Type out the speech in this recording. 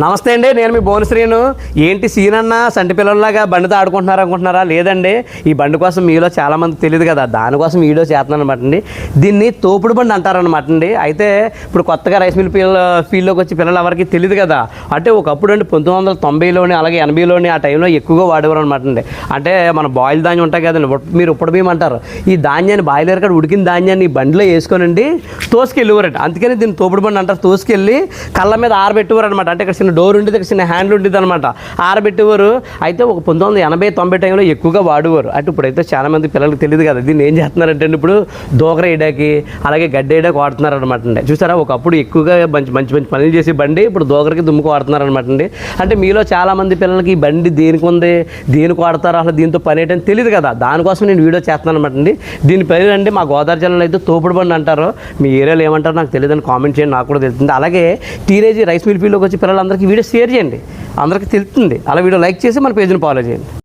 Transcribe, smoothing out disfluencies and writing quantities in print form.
నమస్తే అండి, నేను మీ భువనశ్రీను. ఏంటి సీన్ అన్న సంటి పిల్లల్లాగా బండితో ఆడుకుంటున్నారు అనుకుంటున్నారా? లేదండి, ఈ బండి కోసం మీలో చాలామంది తెలియదు కదా, దానికోసం వీడియో చేస్తున్నాను అనమాట అండి. దీన్ని తోపుడు బండి అంటారనమాట అండి. అయితే ఇప్పుడు కొత్తగా రైస్ మిల్ ఫీల్డ్లోకి వచ్చి పిల్లలు ఎవరికి తెలియదు కదా. అంటే ఒకప్పుడు అండి 1990లోని అలాగే 80లోని ఆ టైంలో ఎక్కువగా వాడేవారు అనమాట అండి. అంటే మన బాయిల్ ధాన్యం ఉంటాయి కదండి, మీరు ఉప్పుడు బియ్యం అంటారు. ఈ ధాన్యాన్ని బాయిలర్ కాడ ఉడికిన ధాన్యాన్ని బండిలో వేసుకోనండి తోసుకెళ్ళేవారండి. అందుకని దీన్ని తోపుడు బండి అంటారు. తోసుకెళ్ళి కళ్ళ మీద ఆరబెట్టేవారు అనమాట. అంటే ఇక్కడ చిన్న డోర్ ఉండేది, ఇక్కడ చిన్న హ్యాండిల్ ఉండేది అనమాట, ఆరబెట్టేవారు. అయితే ఒక 1980-90 టైంలో ఎక్కువగా వాడేవారు. అంటే ఇప్పుడైతే చాలామంది పిల్లలకు తెలియదు కదా. దీన్ని ఏం చేస్తున్నారంటే ఇప్పుడు దోకర వేయడానికి అలాగే గడ్డ వేయడానికి వాడుతున్నారు అనమాట అండి. చూసారా, ఒకప్పుడు ఎక్కువగా మంచి మంచి మంచి పనులు చేసి బండి ఇప్పుడు దోకరకి దుమ్ముకు వాడుతున్నారు అనమాట అండి. అంటే మీలో చాలామంది పిల్లలకి ఈ బండి దేనికి ఉంది, దేనికి వాడతారు, అసలు దీంతో పని ఏంటని తెలియదు కదా. దానికోసం నేను వీడియో చేస్తున్నాను అనమాట అండి. దీని పేరు అండి మా గోదావరి జిల్లాలో అయితే తోపుడు బండి అంటారు. మీ ఏరియాలో ఏమంటారో నాకు తెలియదని కామెంట్ చేయండి, నాకు కూడా తెలుస్తుంది. అలాగే టీనేజ్ రైస్ మిల్ ఫీల్డ్లోకి వచ్చి పిల్లలందరికీ వీడియో షేర్ చేయండి, అందరికీ తెలుస్తుంది. అలా వీడియో లైక్ చేసి మన పేజ్ని ఫాలో చేయండి.